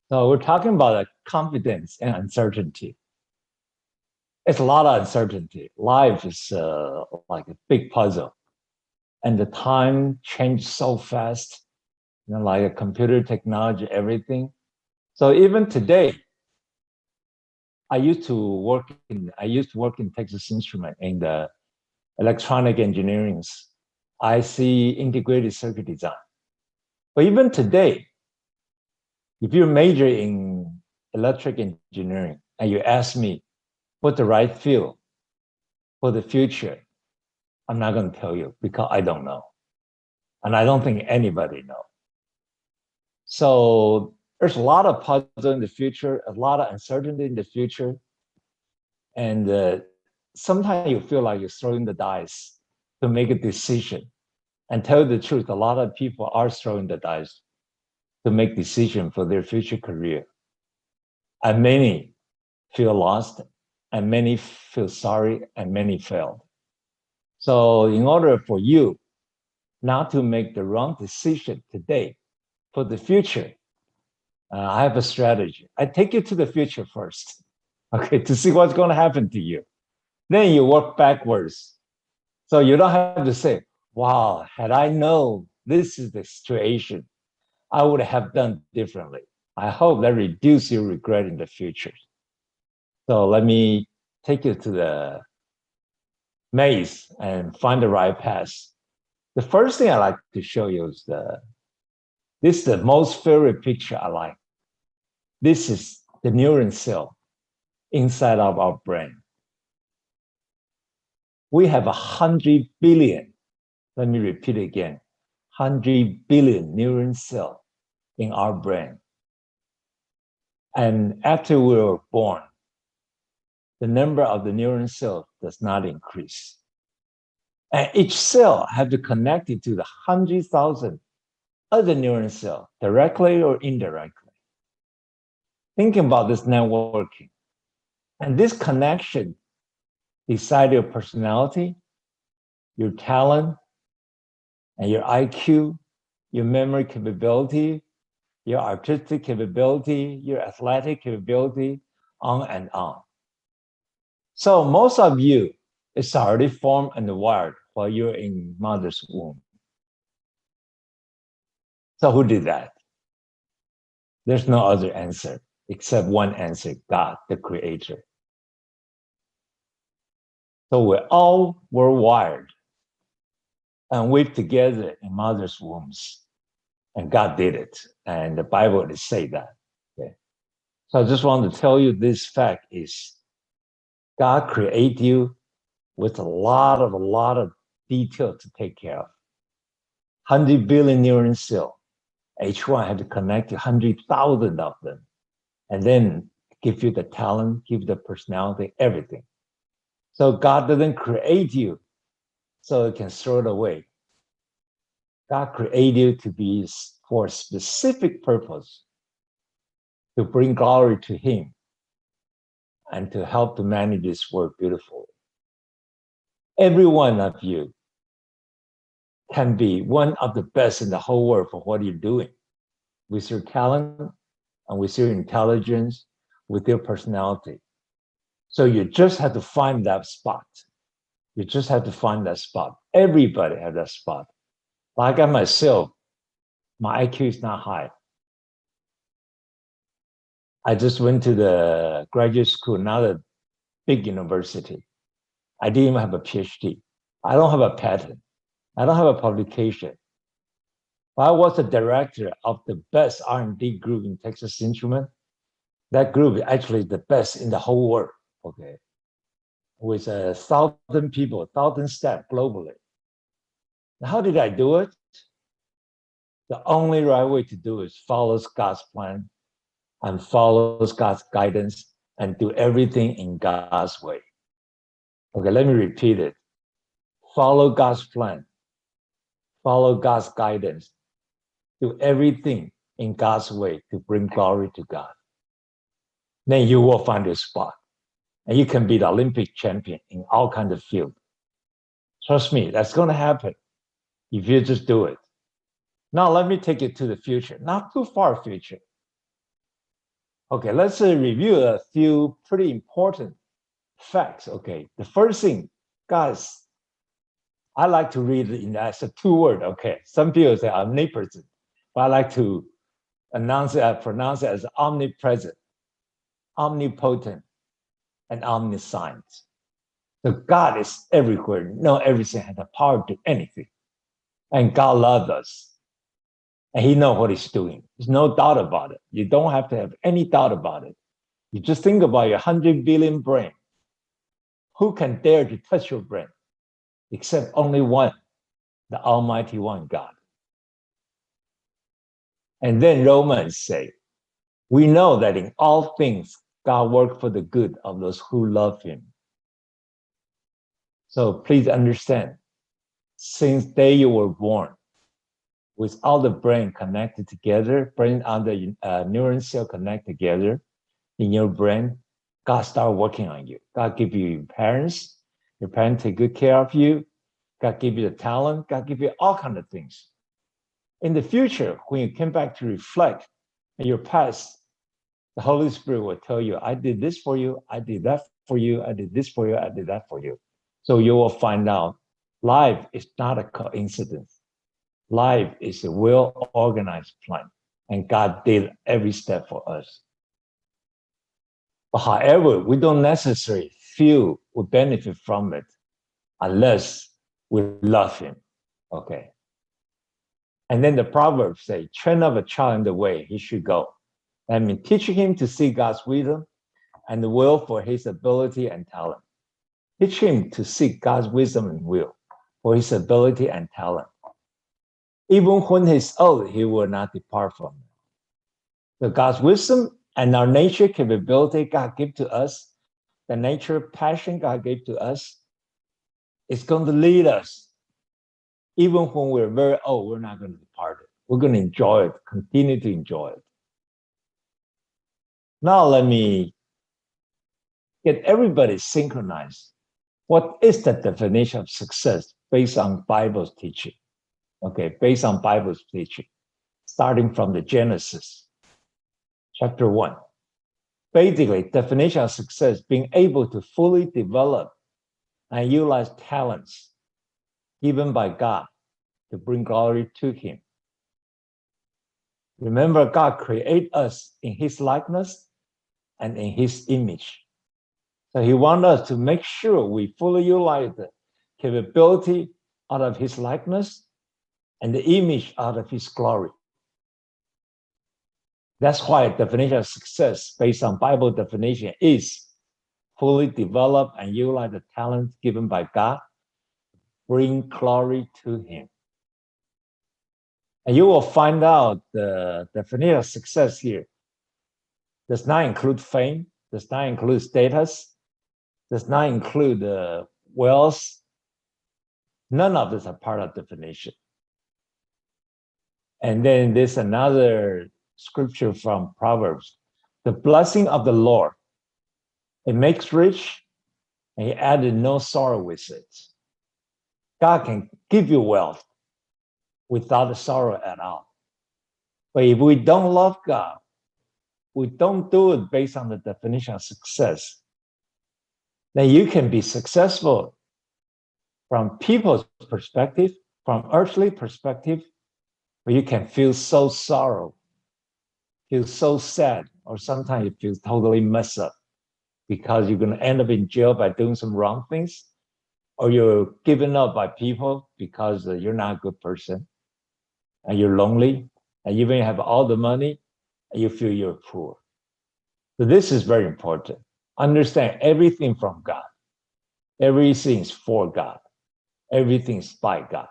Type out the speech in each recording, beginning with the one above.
So we're talking about confidence and uncertainty. It's a lot of uncertainty. Life is like a big puzzle, and the time changes so fast. Like a computer technology, everything. So even today, I used to work in Texas Instrument in the electronic engineering. I see integrated circuit design. But even today, if you major in electric engineering and you ask me what the right field for the future, I'm not going to tell you because I don't know. And I don't think anybody knows. So there's a lot of puzzle in the future, a lot of uncertainty in the future. And sometimes you feel like you're throwing the dice to make a decision. And tell the truth, a lot of people are throwing the dice to make decision for their future career. And many feel lost, and many feel sorry, and many failed. So in order for you not to make the wrong decision today for the future, I have a strategy. I take you to the future first, okay, to see what's going to happen to you. Then you work backwards. So you don't have to say, wow, had I known this is the situation, I would have done differently. I hope that reduces your regret in the future. So let me take you to the maze and find the right path. The first thing I like to show you is this is the most favorite picture I like. This is the neuron cell inside of our brain. We have 100 billion, let me repeat again, 100 billion neuron cells in our brain. And after we were born, the number of the neuron cells does not increase. And each cell has to connect it to the 100,000 other neuron cells, directly or indirectly. Thinking about this networking. And this connection decide your personality, your talent, and your IQ, your memory capability, your artistic capability, your athletic capability, on and on. So most of you is already formed and wired while you're in mother's womb. So who did that? There's no other answer except one answer, God, the creator. So we all were wired and weaved together in mother's wombs. And God did it. And the Bible is say that. Okay. So I just want to tell you this fact is God created you with a lot of detail to take care of. 100 billion neuron cells. Each one had to connect 100,000 of them. And then give you the talent, give you the personality, everything. So God didn't create you so it can throw it away. God created you to be for a specific purpose, to bring glory to Him and to help to manage this world beautifully. Every one of you can be one of the best in the whole world for what you're doing with your talent and with your intelligence, with your personality. So you just have to find that spot. You just have to find that spot. Everybody has that spot. Like I myself, my IQ is not high. I just went to the graduate school, not a big university. I didn't even have a PhD. I don't have a patent. I don't have a publication. But I was the director of the best R&D group in Texas Instrument. That group is actually the best in the whole world, okay? With 1,000 people, 1,000 staff globally. Now, how did I do it? The only right way to do it is follow God's plan and follow God's guidance and do everything in God's way. Okay, let me repeat it. Follow God's plan. Follow God's guidance. Do everything in God's way to bring glory to God. Then you will find your spot. And you can be the Olympic champion in all kinds of fields. Trust me, that's going to happen if you just do it. Now, let me take you to the future, not too far future. Okay, let's review a few pretty important facts. Okay, the first thing, guys, I like to read it as a two-word. Okay, some people say omnipresent, but I like to pronounce it as omnipresent, omnipotent, and omniscient. So God is everywhere, know everything, has the power to anything. And God loves us. And he knows what he's doing. There's no doubt about it. You don't have to have any doubt about it. You just think about your 100 billion brain. Who can dare to touch your brain? Except only one, the Almighty One, God. And then Romans say, we know that in all things, God works for the good of those who love him. So please understand, since the day you were born, with all the brain connected together, brain and the neuron cell connected together in your brain, God started working on you. God give you your parents take good care of you. God give you the talent. God give you all kinds of things. In the future, when you come back to reflect on your past, the Holy Spirit will tell you, I did this for you, I did that for you, I did this for you, I did that for you. So you will find out life is not a coincidence. Life is a well-organized plan, and God did every step for us. But however, we don't necessarily feel we benefit from it unless we love him, okay? And then the Proverbs say, train up a child in the way he should go. That means teaching him to see God's wisdom and the will for his ability and talent. Teach him to seek God's wisdom and will for his ability and talent. Even when he's old, he will not depart from it. So God's wisdom and our nature capability God gave to us, the nature passion God gave to us, is going to lead us. Even when we're very old, we're not going to depart it. We're going to enjoy it, continue to enjoy it. Now let me get everybody synchronized. What is the definition of success based on Bible's teaching? Okay, based on Bible's teaching, starting from the Genesis, chapter 1. Basically, definition of success, being able to fully develop and utilize talents given by God to bring glory to him. Remember, God created us in his likeness and in his image. So he wants us to make sure we fully utilize the capability out of his likeness and the image out of his glory. That's why definition of success based on Bible definition is fully develop and utilize the talents given by God, bring glory to him. And you will find out the definition of success here does not include fame, does not include status, does not include wealth. None of this are part of definition. And then there's another scripture from Proverbs. The blessing of the Lord, it makes rich, and he added no sorrow with it. God can give you wealth without a sorrow at all. But if we don't love God, we don't do it based on the definition of success, then you can be successful from people's perspective, from earthly perspective, but you can feel so sorrow, feel so sad, or sometimes you feel totally messed up because you're going to end up in jail by doing some wrong things, or you're given up by people because you're not a good person, and you're lonely, and you even have all the money, and you feel you're poor. So this is very important. Understand everything from God. Everything is for God. Everything is by God.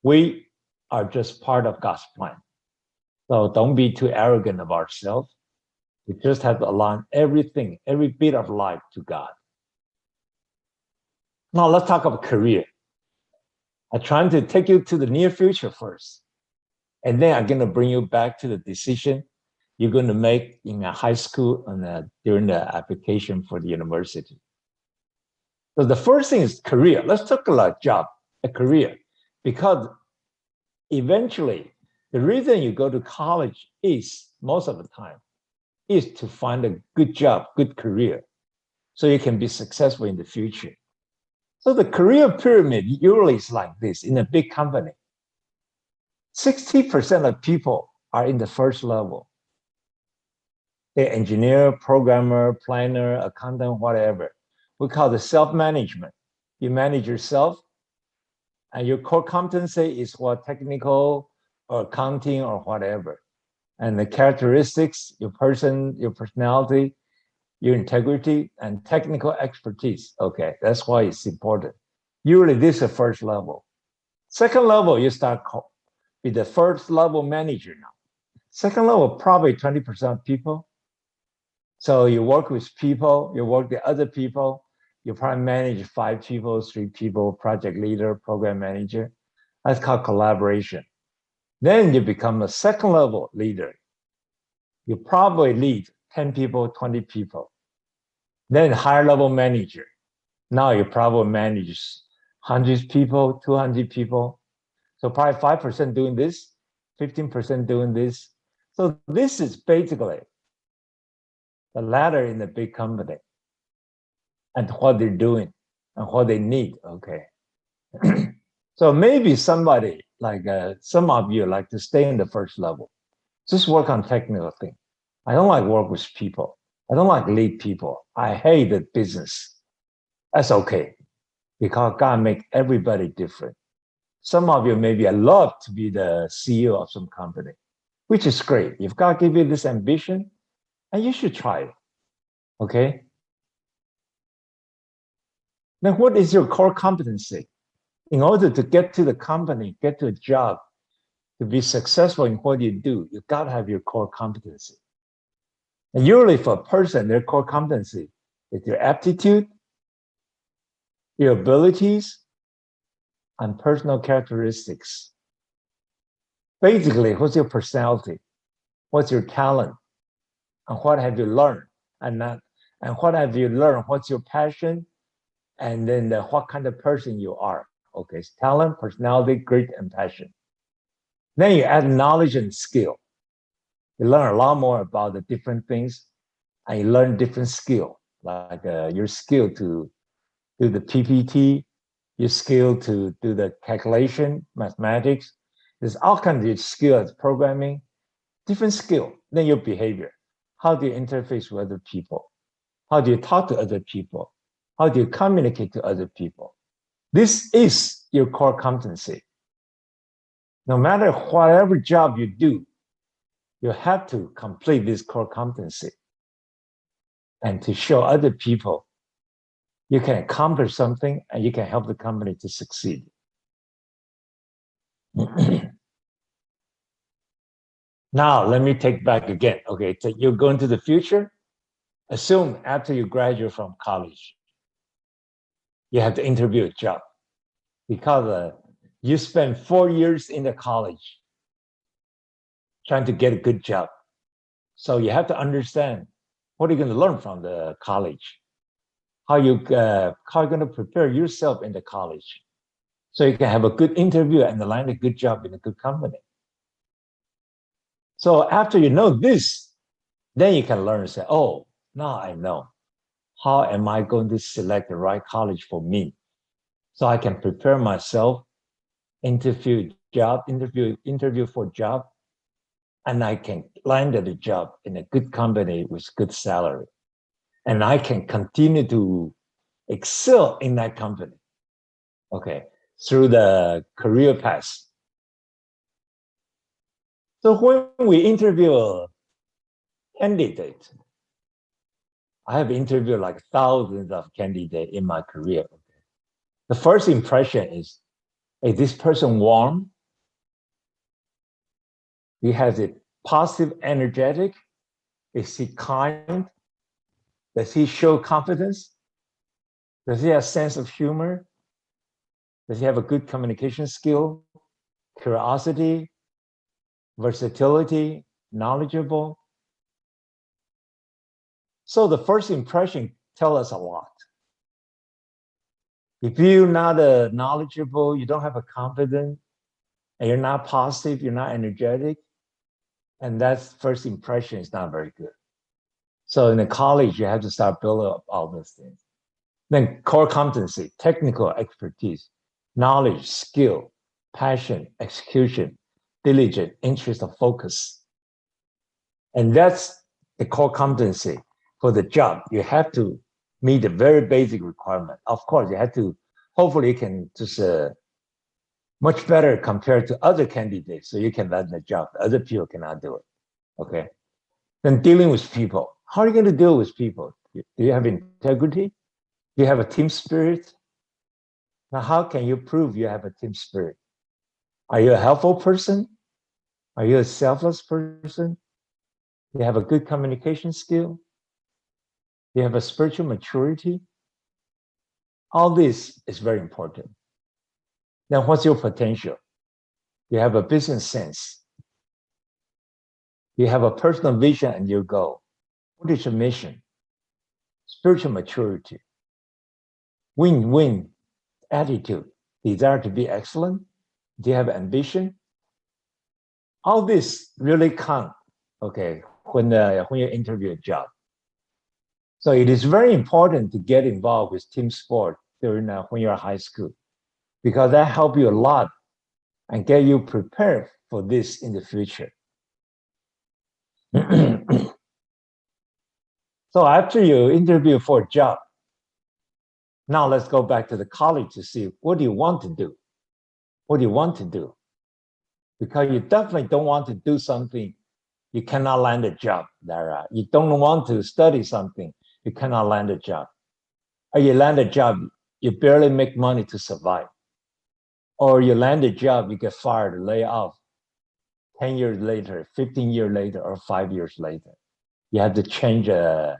We are just part of God's plan. So don't be too arrogant of ourselves. We just have to align everything, every bit of life to God. Now let's talk about career. I'm trying to take you to the near future first. And then I'm going to bring you back to the decision you're going to make in a high school and during the application for the university. So the first thing is career. Let's talk about job, a career, because eventually the reason you go to college is most of the time is to find a good job, good career, so you can be successful in the future. So the career pyramid usually is like this in a big company. 60% of people are in the first level. They're engineer, programmer, planner, accountant, whatever. We call the self-management. You manage yourself, and your core competency is what technical or accounting or whatever. And the characteristics, your personality, your integrity, and technical expertise. Okay, that's why it's important. Usually this is the first level. Second level, you start with the first level manager now. Second level, probably 20% of people. So you work with people, you work with other people, you probably manage 5 people, 3 people, project leader, program manager. That's called collaboration. Then you become a second level leader. You probably lead 10 people, 20 people. Then higher level manager. Now you probably manage 100 people, 200 people. So probably 5% doing this, 15% doing this. So this is basically the ladder in the big company and what they're doing and what they need, okay? So maybe somebody, like some of you like to stay in the first level. Just work on technical things. I don't like work with people. I don't like lead people. I hate the business. That's okay, because God make everybody different. Some of you maybe love to be the CEO of some company, which is great. If God give you this ambition, and you should try it, okay? Then what is your core competency? In order to get to the company, get to a job, to be successful in what you do, you gotta have your core competency. And usually for a person, their core competency is your aptitude, your abilities, and personal characteristics. Basically, what's your personality? What's your talent? And what have you learned? And what have you learned? What's your passion? And then what kind of person you are. Okay, it's talent, personality, grit, and passion. Then you add knowledge and skill. You learn a lot more about the different things, and you learn different skill, like your skill to do the PPT, your skill to do the calculation, mathematics. There's all kinds of skills, programming, different skill. Then your behavior. How do you interface with other people? How do you talk to other people? How do you communicate to other people? This is your core competency. No matter whatever job you do, you have to complete this core competency and to show other people you can accomplish something and you can help the company to succeed. Now, let me take back again. Okay, so you go into the future. Assume after you graduate from college, you have to interview a job because you spend 4 years in the college trying to get a good job. So you have to understand what are you going to learn from the college, how you're going to prepare yourself in the college so you can have a good interview and land a good job in a good company. So after you know this, then you can learn and say, oh, now I know. How am I going to select the right college for me? So I can prepare myself, interview for job, and I can land a job in a good company with good salary. And I can continue to excel in that company, okay, through the career path. So when we interview a candidate, I have interviewed like thousands of candidates in my career. Okay. The first impression is this person warm? He has a positive, energetic. Is he kind? Does he show confidence? Does he have a sense of humor? Does he have a good communication skill, curiosity, versatility, knowledgeable? So the first impression tells us a lot. If you're not knowledgeable, you don't have a confidence, and you're not positive, you're not energetic, and that first impression is not very good. So in the college, you have to start building up all those things. Then core competency, technical expertise, knowledge, skill, passion, execution, diligent, interest, or focus. And that's the core competency for the job. You have to meet a very basic requirement. Of course, you have to, hopefully you can just much better compared to other candidates, so you can land the job. Other people cannot do it, okay? Then dealing with people. How are you going to deal with people? Do you have integrity? Do you have a team spirit? Now, how can you prove you have a team spirit? Are you a helpful person? Are you a selfless person? Do you have a good communication skill? Do you have a spiritual maturity? All this is very important. Then what's your potential? You have a business sense. You have a personal vision and your goal. What is your mission? Spiritual maturity. Win-win attitude. Desire to be excellent. Do you have ambition? All this really count, okay, when you interview a job. So it is very important to get involved with team sport during when you're in high school, because that helps you a lot and get you prepared for this in the future. So after you interview for a job, now let's go back to the college to see what do you want to do? What do you want to do? Because you definitely don't want to do something you cannot land a job. You don't want to study something you cannot land a job. Or you land a job, you barely make money to survive. Or you land a job, you get fired, lay off 10 years later, 15 years later, or 5 years later. You have to change the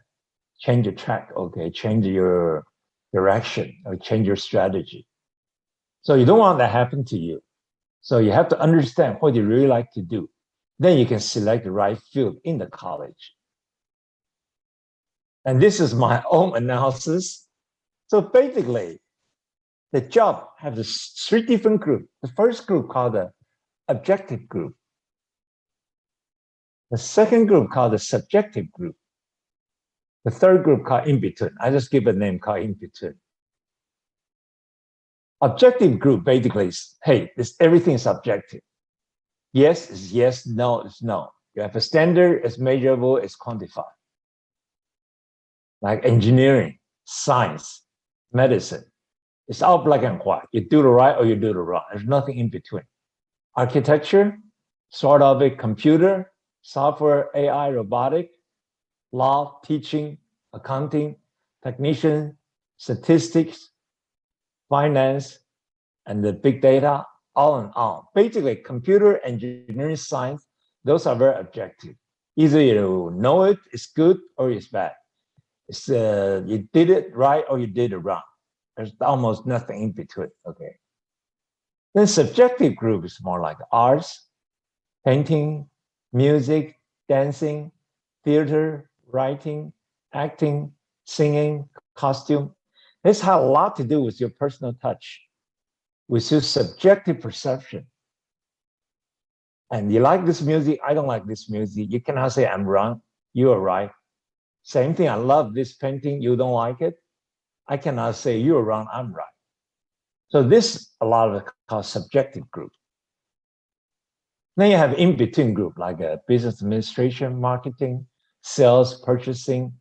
track, okay, change your direction or change your strategy. So you don't want that to happen to you. So you have to understand what you really like to do. Then you can select the right field in the college. And this is my own analysis. So basically, the job has 3 different groups. The first group called the objective group. The second group called the subjective group. The third group called in between. I just give a name called in between. Objective group basically is, hey, everything is objective. Yes is yes, no is no. You have a standard, it's measurable, it's quantified. Like engineering, science, medicine. It's all black and white. You do the right or you do the wrong. There's nothing in between. Architecture, sort of a computer, software, AI, robotic, law, teaching, accounting, technician, statistics, finance, and the big data, all in all. Basically, computer engineering science, those are very objective. Either you know it, it's good, or it's bad. It's you did it right or you did it wrong. There's almost nothing in between, okay? Then subjective group is more like arts, painting, music, dancing, theater, writing, acting, singing, costume. This has a lot to do with your personal touch, with your subjective perception. And you like this music, I don't like this music. You cannot say I'm wrong, you are right. Same thing, I love this painting, you don't like it. I cannot say you're wrong, I'm right. So this a lot of it called subjective group. Then you have in-between group like business administration, marketing, sales, purchasing,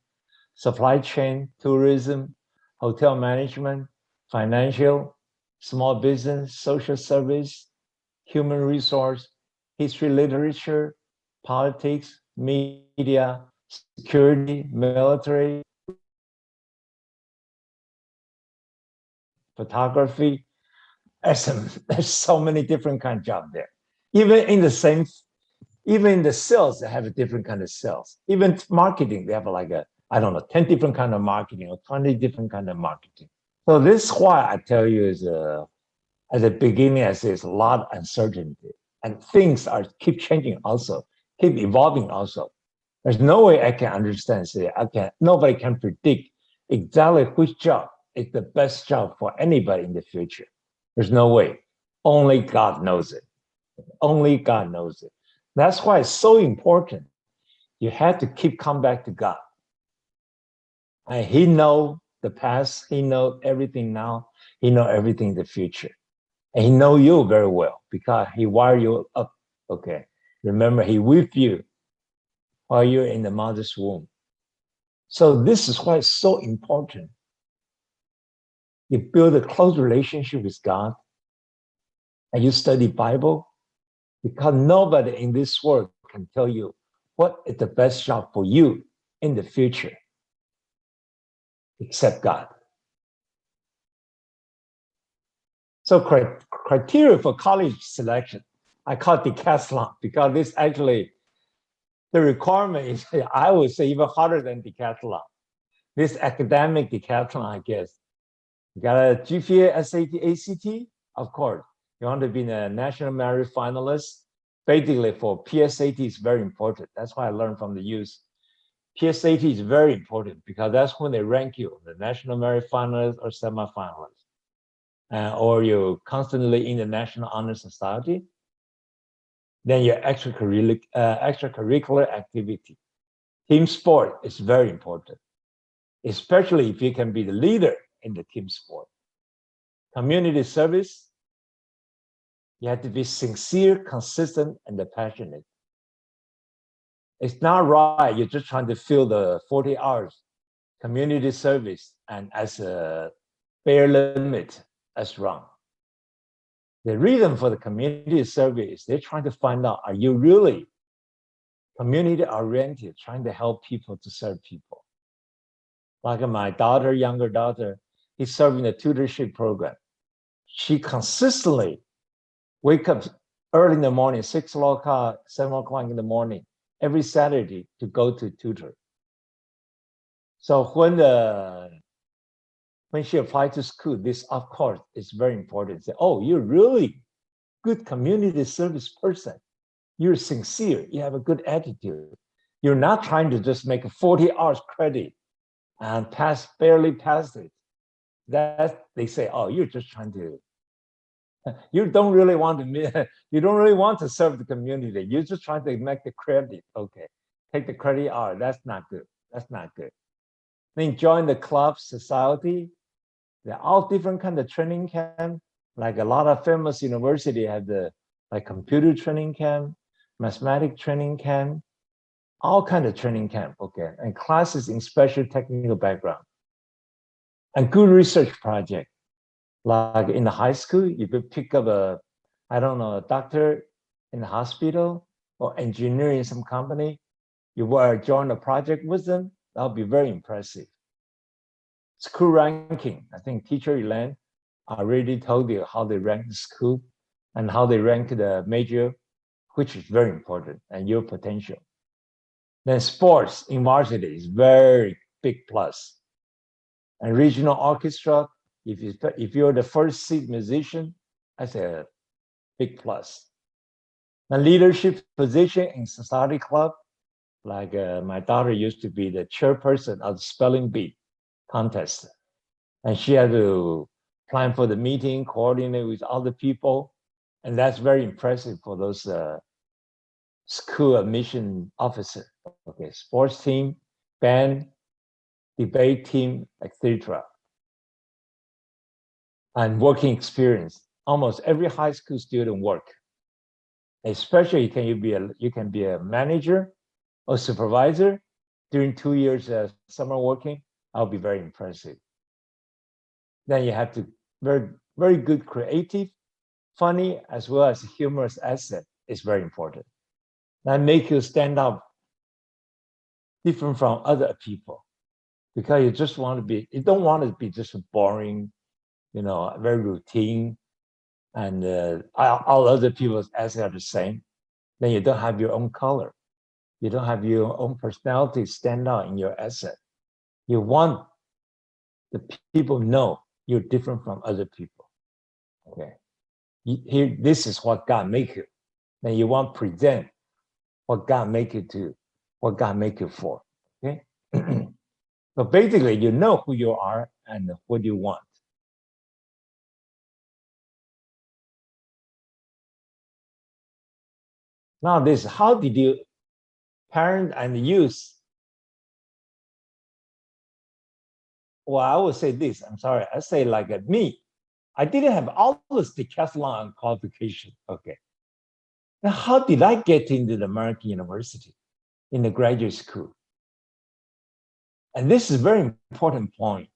supply chain, tourism, hotel management, financial, small business, social service, human resource, history, literature, politics, media, security, military, photography. There's so many different kind of jobs there. Even in the sales, they have a different kind of sales. Even marketing, they have like 10 different kind of marketing or 20 different kind of marketing. So this is why I tell you is at the beginning, I say it's a lot of uncertainty and things keep changing also, keep evolving also. There's no way I can understand, nobody can predict exactly which job is the best job for anybody in the future. There's no way. Only God knows it. Only God knows it. That's why it's so important. You have to keep coming back to God. And he knows the past, he knows everything now, he knows everything in the future. And he knows you very well because he wired you up. Okay. Remember, he with you while you're in the mother's womb. So this is why it's so important. You build a close relationship with God and you study Bible because nobody in this world can tell you what is the best job for you in the future except God. So criteria for college selection, I call it decathlon because this actually, the requirement is, I would say, even harder than decathlon. This academic decathlon, I guess. You got a GPA, SAT, ACT, of course. You want to be a national merit finalist. Basically, for PSAT is very important. That's why I learned from the youth. PSAT is very important because that's when they rank you, the national merit finalist or semifinalist. Or you're constantly in the National Honor Society, then your extracurricular activity. Team sport is very important, especially if you can be the leader in the team sport. Community service, you have to be sincere, consistent, and passionate. It's not right, you're just trying to fill the 40 hours community service and as a bare limit, that's wrong. The reason for the community survey is they're trying to find out, are you really community oriented, trying to help people to serve people? Like my daughter, younger daughter, is serving a tutorship program. She consistently wake up early in the morning, 6 o'clock, 7 o'clock in the morning, every Saturday to go to tutor. So when she applied to school, this, of course, is very important. Say, oh, you're really good community service person. You're sincere. You have a good attitude. You're not trying to just make a 40 hours credit and barely pass it. That they say, oh, you're just trying to, you don't really want to serve the community. You're just trying to make the credit. Okay, take the credit hour. That's not good. That's not good. Then join the club, society. They're all different kind of training camp. Like a lot of famous university have the like computer training camp, mathematics training camp, all kind of training camp. Okay, and classes in special technical background, and good research project. Like in the high school, you could pick up a doctor in the hospital or engineer in some company. You will join a project with them. That'll be very impressive. School ranking. I think teacher Elaine already told you how they rank the school and how they rank the major, which is very important, and your potential. Then sports in varsity is very big plus. And regional orchestra, if you're the first seat musician, that's a big plus. And leadership position in society club, like my daughter used to be the chairperson of the spelling bee contest. And she had to plan for the meeting, coordinate with other people. And that's very impressive for those school admission officers. Okay, sports team, band, debate team, etc. And working experience. Almost every high school student work. Especially you can be a manager or supervisor during 2 years summer working. I'll be very impressive. Then you have to very, very good creative, funny, as well as humorous asset is very important. That make you stand out different from other people because you don't want to be just boring, very routine, and all other people's assets are the same. Then you don't have your own color. You don't have your own personality stand out in your asset. You want the people know you're different from other people. Okay. This is what God make you. Then you want to present what God make you to, what God make you for. Okay. So basically, you know who you are and what you want. Now, how did you parent and youth well, I would say this. I'm sorry. I say like me. I didn't have all this decathlon qualification. Okay. Now, how did I get into the American University in the graduate school? And this is a very important point.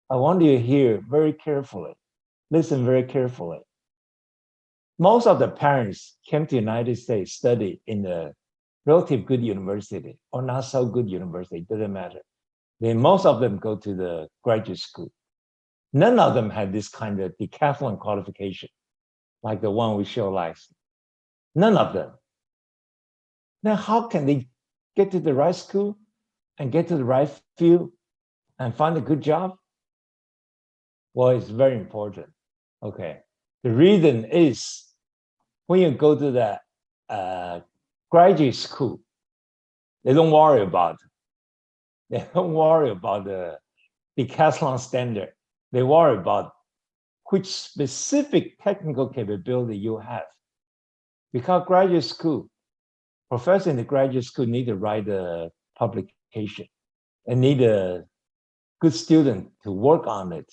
I want you to hear very carefully. Listen very carefully. Most of the parents came to the United States, study in a relative good university or not so good university, it doesn't matter. Then most of them go to the graduate school. None of them had this kind of decathlon qualification, like the one we show last. None of them. Now, how can they get to the right school and get to the right field and find a good job? Well, it's very important. Okay. The reason is when you go to the graduate school, they don't worry about it. They don't worry about the decathlon standard. They worry about which specific technical capability you have. Because graduate school, professors in the graduate school need to write a publication and need a good student to work on it.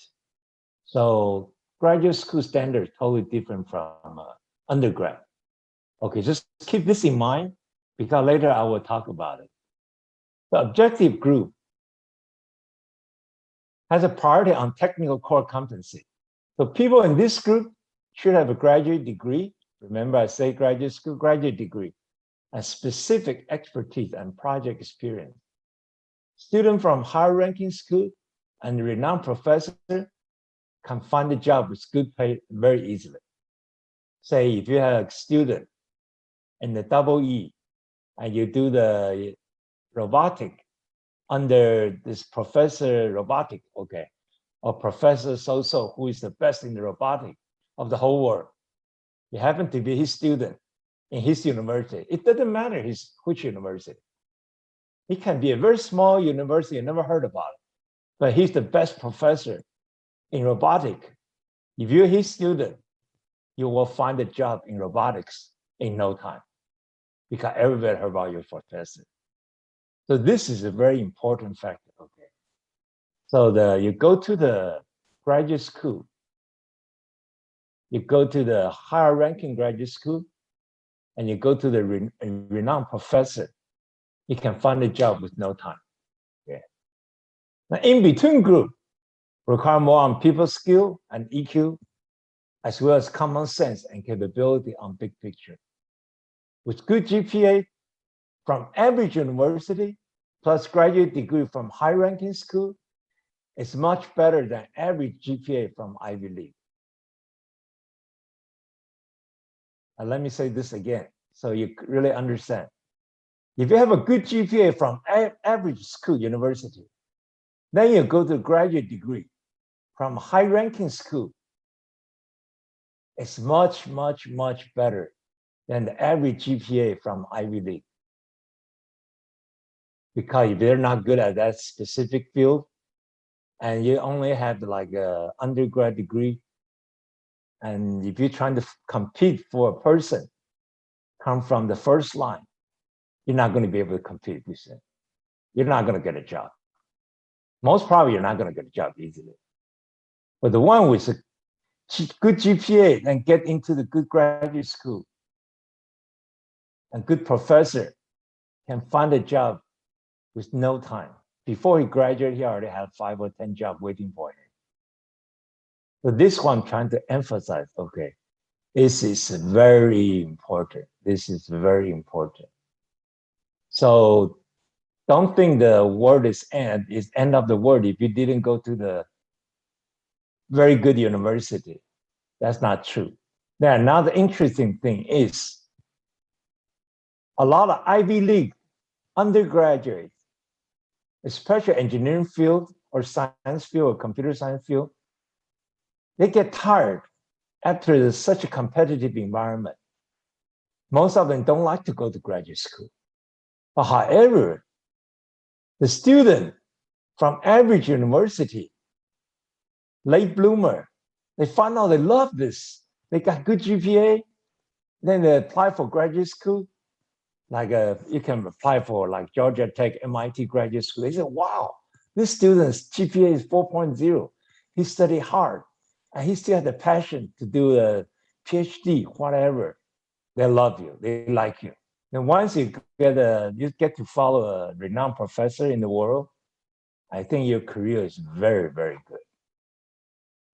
So graduate school standard is totally different from undergrad. Okay, just keep this in mind because later I will talk about it. The objective group has a priority on technical core competency. So people in this group should have a graduate degree. Remember, I say graduate school, graduate degree, and specific expertise and project experience. Students from higher ranking school and renowned professor can find a job with good pay very easily. Say if you have a student in the EE and you do the robotic under this professor robotic, okay, or professor so-so who is the best in the robotic of the whole world. You happen to be his student in his university. It doesn't matter which university. He can be a very small university, you never heard about it, but he's the best professor in robotic. If you're his student, you will find a job in robotics in no time because everybody heard about your professor. So this is a very important factor, okay? So you go to the graduate school, you go to the higher ranking graduate school, and you go to the renowned professor, you can find a job with no time. Okay. Now, in between group require more on people skill and EQ, as well as common sense and capability on big picture. With good GPA from average university plus graduate degree from high ranking school, it's much better than average GPA from Ivy League. And let me say this again, so you really understand. If you have a good GPA from average school university, then you go to graduate degree from high-ranking school. It's much, much, much better than the average GPA from Ivy League. Because if they're not good at that specific field, and you only have like an undergrad degree, and if you're trying to compete for a person, come from the first line, you're not going to be able to compete with them. You're not going to get a job. Most probably you're not going to get a job easily. But the one with a good GPA and get into the good graduate school and good professor can find a job with no time. Before he graduated, he already had 5 or 10 jobs waiting for him. So this one I'm trying to emphasize, okay, this is very important. This is very important. So don't think the word is end of the word if you didn't go to the very good university. That's not true. Now, another interesting thing is a lot of Ivy League undergraduates, especially engineering field or science field or computer science field, they get tired after such a competitive environment. Most of them don't like to go to graduate school. But however, the student from average university, late bloomer, they find out they love this. They got good GPA, then they apply for graduate school. Like you can apply for like Georgia Tech, MIT graduate school. They say, wow, This student's GPA is 4.0. He studied hard, and he still had the passion to do a PhD, whatever. They love you. They like you. And once you get to follow a renowned professor in the world, I think your career is very, very good.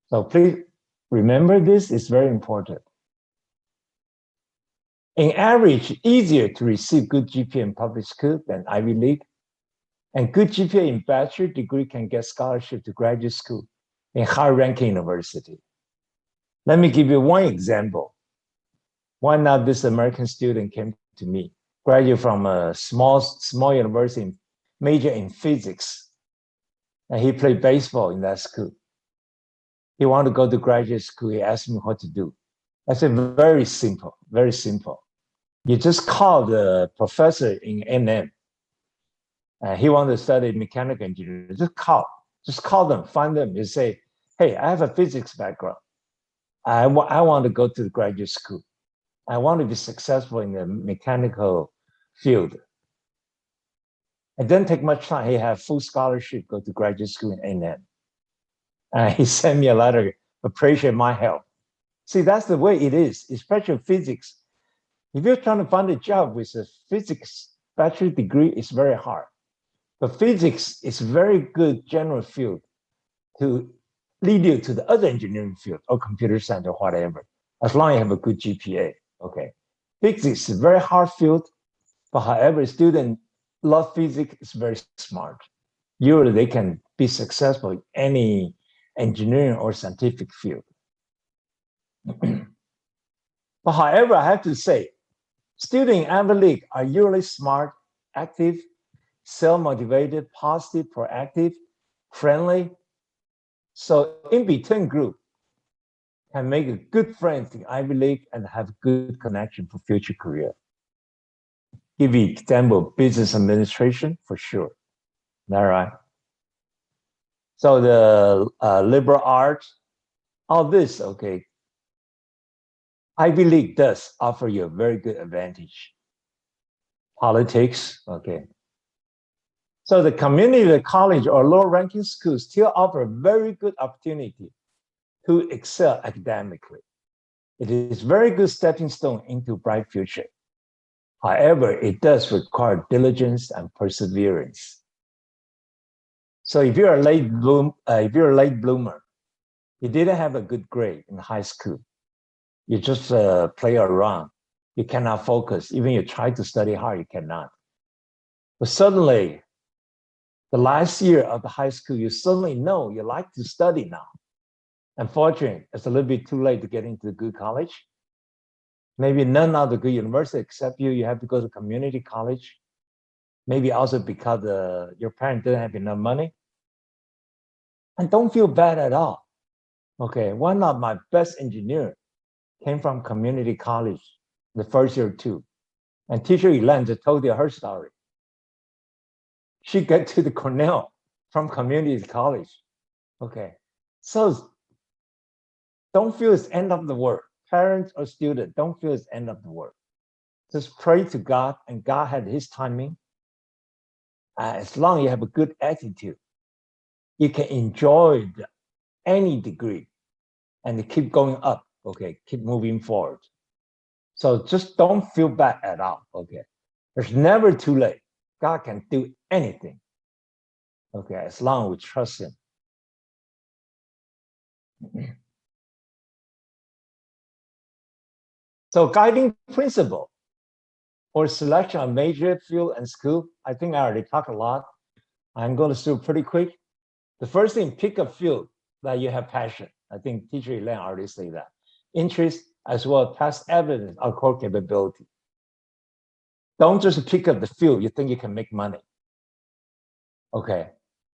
So please remember this is very important. In average, easier to receive good GPA in public school than Ivy League. And good GPA in bachelor degree can get scholarship to graduate school in high-ranking university. Let me give you one example. One of this American student came to me, graduate from a small university, major in physics. And he played baseball in that school. He wanted to go to graduate school. He asked me what to do. I said, very simple, very simple. You just call the professor in NM. He wanted to study mechanical engineering. Just call them, find them. You say, hey, I have a physics background. I want to go to the graduate school. I want to be successful in the mechanical field. It didn't take much time. He had full scholarship, go to graduate school in NM. He sent me a letter, appreciate my help. See, that's the way it is, especially physics. If you're trying to find a job with a physics bachelor degree, it's very hard. But physics is very good general field to lead you to the other engineering field or computer science or whatever, as long as you have a good GPA. Okay. Physics is a very hard field, but however, students love physics, it's very smart. Usually they can be successful in any engineering or scientific field. But however, I have to say, students in Ivy League are usually smart, active, self-motivated, positive, proactive, friendly. So in between group can make a good friends in Ivy League and have good connection for future career. Give you example, business administration for sure. All right. So the liberal arts, all this, okay. Ivy League does offer you a very good advantage. Politics, okay. So the community, the college, or lower-ranking schools still offer a very good opportunity to excel academically. It is very good stepping stone into bright future. However, it does require diligence and perseverance. So if you're a late bloomer, you didn't have a good grade in high school, you just play around, you cannot focus. Even you try to study hard, you cannot. But suddenly, the last year of the high school, you suddenly know you like to study now. Unfortunately, it's a little bit too late to get into a good college. Maybe none of the good university except you have to go to community college. Maybe also because your parents didn't have enough money. And don't feel bad at all. Okay, one of my best engineers came from community college the first year too. And teacher Elaine just told you her story. She got to the Cornell from community college. Okay, so don't feel it's end of the world. Parents or students, don't feel it's end of the world. Just pray to God, and God had his timing. As long as you have a good attitude, you can enjoy any degree and keep going up, okay? Keep moving forward. So just don't feel bad at all, okay? There's never too late. God can do anything, okay, as long as we trust him. So guiding principle for selection of major, field, and school, I think I already talked a lot. I'm going to do pretty quick. The first thing, pick a field that you have passion. I think teacher Elaine already said that. Interest as well as past evidence of core capability. Don't just pick up the field you think you can make money. Okay.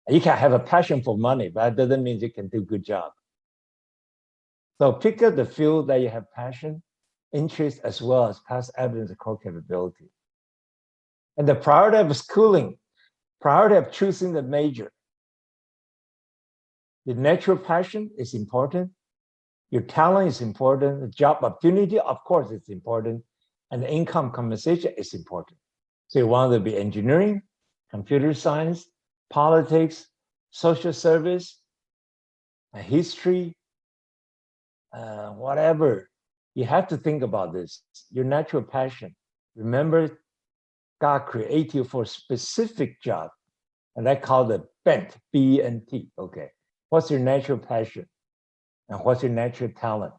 You can have a passion for money, but that doesn't mean you can do a good job. So pick up the field that you have passion, interest, as well as past evidence of core capability. And the priority of schooling, priority of choosing the major. The natural passion is important. Your talent is important. The job opportunity, of course, is important. And the income compensation is important. So you want to be engineering, computer science, politics, social service, history, whatever. You have to think about this. Your natural passion. Remember, God created you for a specific job, and I call it bent, B-E-N-T. Okay. What's your natural passion? And what's your natural talent?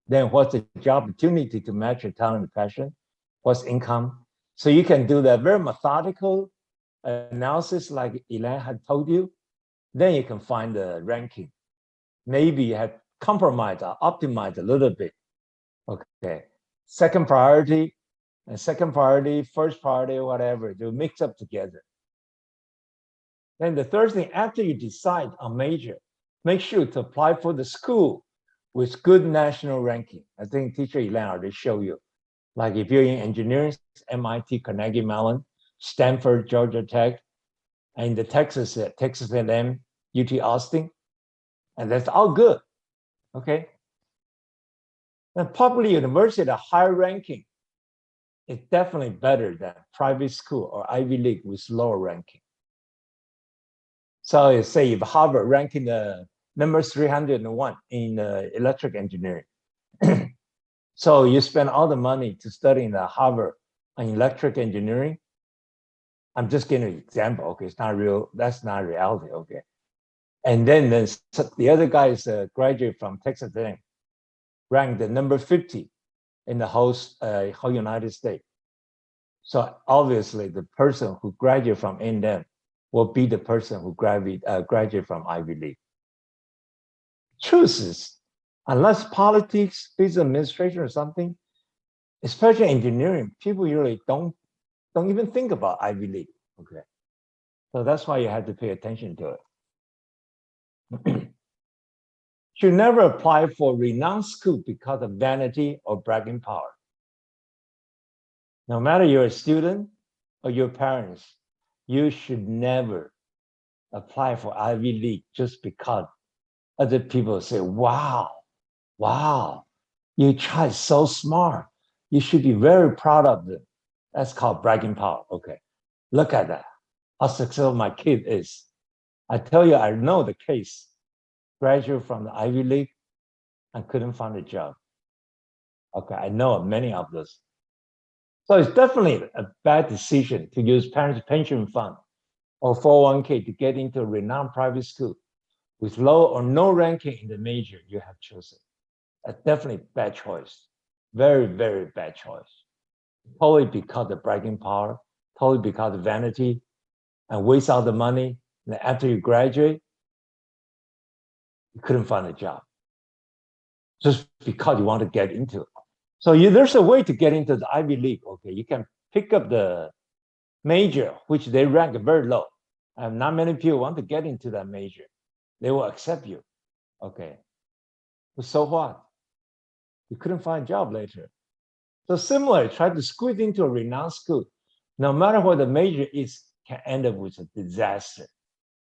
Then what's the job opportunity to match your talent and passion? What's income? So you can do that very methodical analysis like Elaine had told you. Then you can find the ranking. Maybe you have compromised or optimized a little bit. Okay. Second priority, first priority, whatever, they mix up together. Then the third thing, after you decide on major, make sure to apply for the school with good national ranking. I think teacher Elaine already showed you. Like if you're in engineering, MIT, Carnegie Mellon, Stanford, Georgia Tech, and the Texas A&M, UT Austin, and that's all good. Okay. And public university, the higher ranking is definitely better than private school or Ivy League with lower ranking. So you say if Harvard ranking the number 301 in electric engineering, so you spend all the money to study in the Harvard on electric engineering. I'm just giving an example. Okay, it's not real. That's not reality. Okay, and then the other guy is a graduate from Texas A&M, ranked the number 50 in the whole United States. So obviously, the person who graduated from A&M will be the person who graduated from Ivy League. Truth is, unless politics, business administration, or something, especially engineering, people usually don't even think about Ivy League. Okay, so that's why you have to pay attention to it. Should never apply for renowned school because of vanity or bragging power. No matter you're a student or your parents, you should never apply for Ivy League just because other people say, wow, you tried so smart. You should be very proud of them. That's called bragging power. Okay, look at that. How successful my kid is. I tell you, I know the case. Graduate from the Ivy League and couldn't find a job. Okay, I know many of those. So it's definitely a bad decision to use parents' pension fund or 401k to get into a renowned private school with low or no ranking in the major you have chosen. That's definitely a bad choice. Very, very bad choice. Totally because of bragging power, totally because of vanity, and waste all the money. And after you graduate, you couldn't find a job just because you want to get into it. So there's a way to get into the Ivy League. Okay, you can pick up the major, which they rank very low. And not many people want to get into that major. They will accept you. Okay, but so what? You couldn't find a job later. So similarly, try to squeeze into a renowned school. No matter what the major is, can end up with a disaster.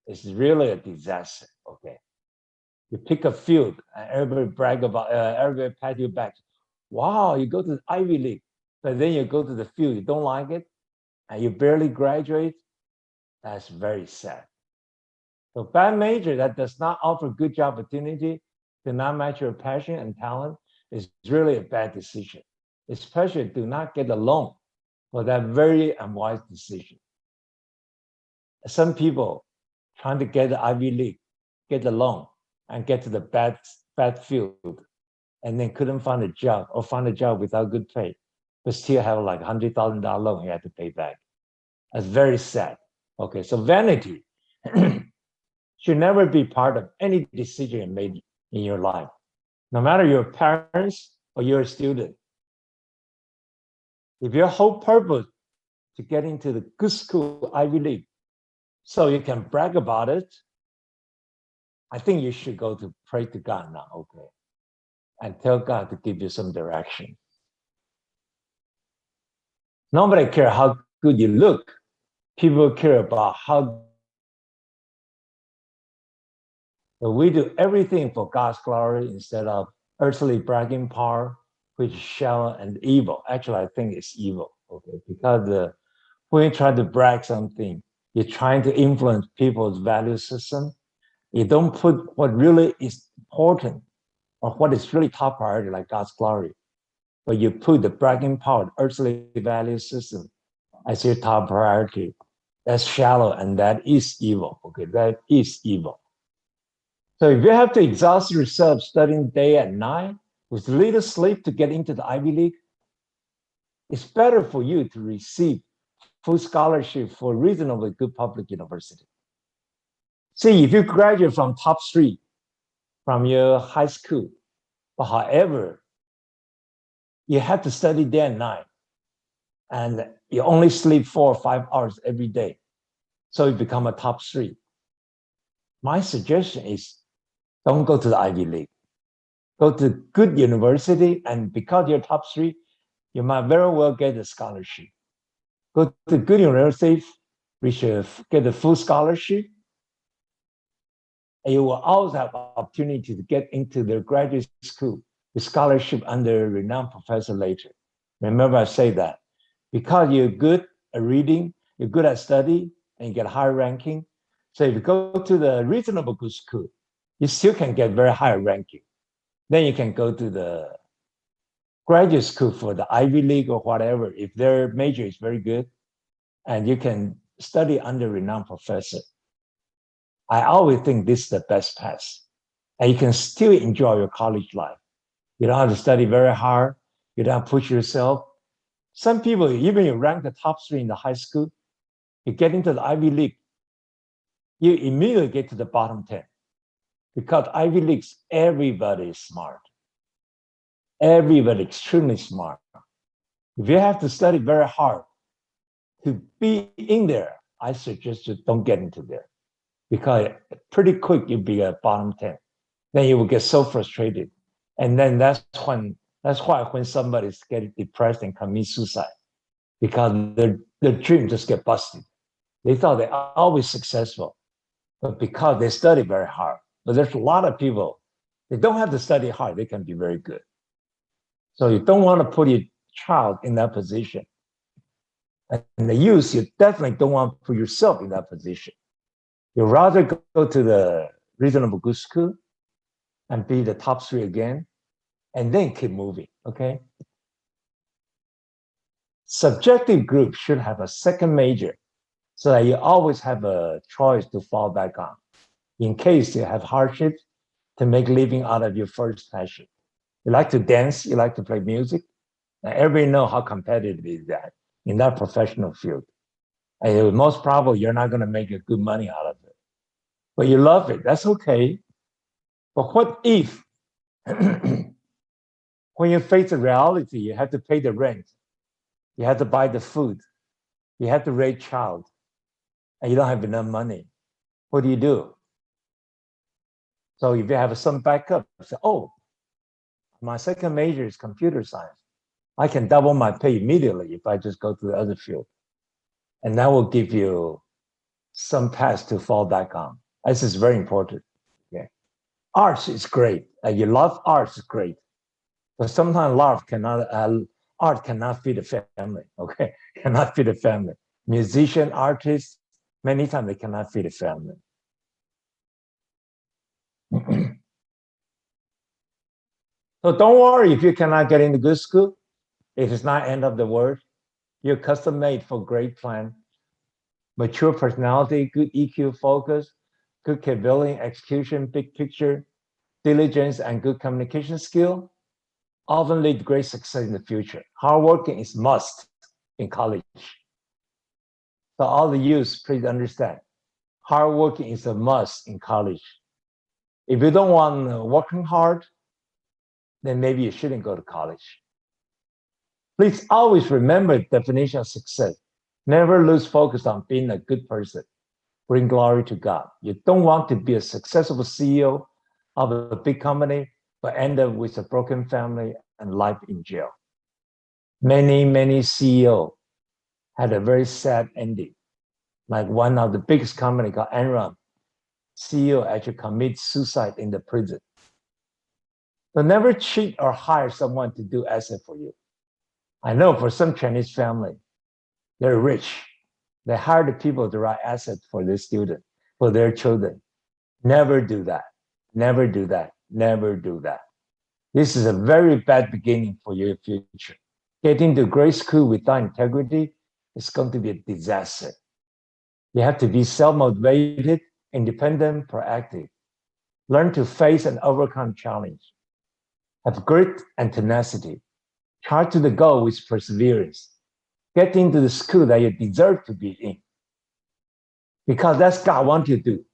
It's really a disaster. Okay, you pick a field and everybody brag about, everybody pat you back. Wow, you go to the Ivy League, but then you go to the field, you don't like it, and you barely graduate. That's very sad. So bad major that does not offer good job opportunity, do not match your passion and talent, is really a bad decision. Especially do not get a loan for that very unwise decision. Some people trying to get the Ivy League, get the loan, and get to the bad field, and then couldn't find a job or find a job without good pay, but still have like $100,000 loan you have to pay back. That's very sad. Okay, so vanity should never be part of any decision you made in your life, no matter your parents or you're a student. If your whole purpose to get into the good school, Ivy League, so you can brag about it, I think you should go to pray to God now, okay, and tell God to give you some direction. Nobody cares how good you look. People care about how. But we do everything for God's glory instead of earthly bragging power, which is shallow and evil. Actually, I think it's evil, okay, because when you try to brag something, You're trying to influence people's value system. You don't put what really is important or what is really top priority, like God's glory, but you put the bragging power, earthly value system as your top priority. That's shallow, and that is evil. Okay, that is evil. So if you have to exhaust yourself studying day and night with little sleep to get into the Ivy League, it's better for you to receive full scholarship for a reasonably good public university. See, if you graduate from top 3 from your high school, but however, you have to study day and night, and you only sleep 4 or 5 hours every day, so you become a top 3. My suggestion is don't go to the Ivy League. Go to good university, and because you're top 3, you might very well get a scholarship. Go to good university, get a full scholarship, and you will always have opportunity to get into the graduate school with scholarship under a renowned professor later. Remember I say that. Because you're good at reading, you're good at study, and you get high ranking. So if you go to the reasonable good school, you still can get very high ranking. Then you can go to the graduate school for the Ivy League or whatever, if their major is very good, and you can study under a renowned professor. I always think this is the best path. And you can still enjoy your college life. You don't have to study very hard. You don't have to push yourself. Some people, even you rank the top 3 in the high school, you get into the Ivy League, you immediately get to the bottom 10. Because Ivy Leagues, everybody is smart. Everybody extremely smart. If you have to study very hard to be in there, I suggest you don't get into there. Because pretty quick you'll be at bottom 10. Then you will get so frustrated. And then that's why when somebody's getting depressed and commit suicide, because their dream just get busted. They thought they're always successful, but because they study very hard. But there's a lot of people, they don't have to study hard, they can be very good. So you don't want to put your child in that position. And the youth, you definitely don't want to put yourself in that position. You'd rather go to the reasonable good school and be the top 3 again, and then keep moving, okay? Subjective groups should have a second major so that you always have a choice to fall back on in case you have hardships to make living out of your first passion. You like to dance, you like to play music, and everybody knows how competitive is that in that professional field. And most probably you're not going to make good money out of it. But you love it, that's okay. But what if when you face the reality, you have to pay the rent, you have to buy the food, you have to raise child, and you don't have enough money? What do? So if you have some backup, say, oh, my second major is computer science. I can double my pay immediately if I just go to the other field. And that will give you some path to fall back on. This is very important. Okay. Arts is great. You love arts, is great. But sometimes art cannot feed a family, okay? Cannot feed a family. Musician, artists, many times they cannot feed a family. So don't worry if you cannot get into good school. It is not end of the world. You're custom made for great plan. Mature personality, good EQ focus, good capability, execution, big picture, diligence, and good communication skill often lead to great success in the future. Hard working is must in college. So all the youth, please understand, hard working is a must in college. If you don't want working hard, then maybe you shouldn't go to college. Please always remember the definition of success. Never lose focus on being a good person. Bring glory to God. You don't want to be a successful CEO of a big company, but end up with a broken family and life in jail. Many CEOs had a very sad ending. Like one of the biggest company called Enron, CEO actually commits suicide in the prison. So never cheat or hire someone to do asset for you. I know for some Chinese family, they're rich. They hire the people to write assets for their student, for their children. Never do that. Never do that. Never do that. This is a very bad beginning for your future. Getting to grade school without integrity is going to be a disaster. You have to be self-motivated, independent, proactive. Learn to face and overcome challenge. Have grit and tenacity. Charge to the goal with perseverance. Get into the school that you deserve to be in. Because that's God wants you to do.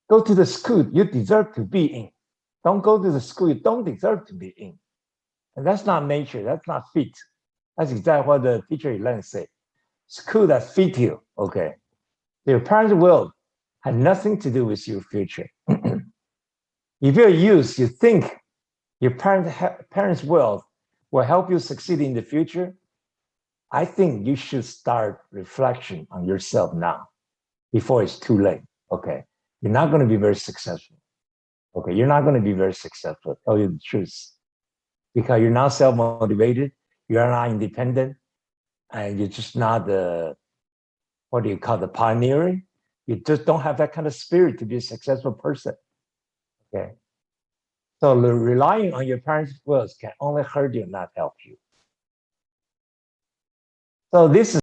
Go to the school you deserve to be in. Don't go to the school you don't deserve to be in. And that's not nature. That's not fit. That's exactly what the teacher Elaine said. School that fit you, okay? Your parents' will had nothing to do with your future. If you're youth, you think your parents' will help you succeed in the future, I think you should start reflection on yourself now before it's too late, okay? You're not going to be very successful, okay? You're not going to be very successful, tell you the truth, because you're not self-motivated, you're not independent, and you're just not the, what do you call the pioneering? You just don't have that kind of spirit to be a successful person, okay? So relying on your parents' wills can only hurt you, not help you. So this is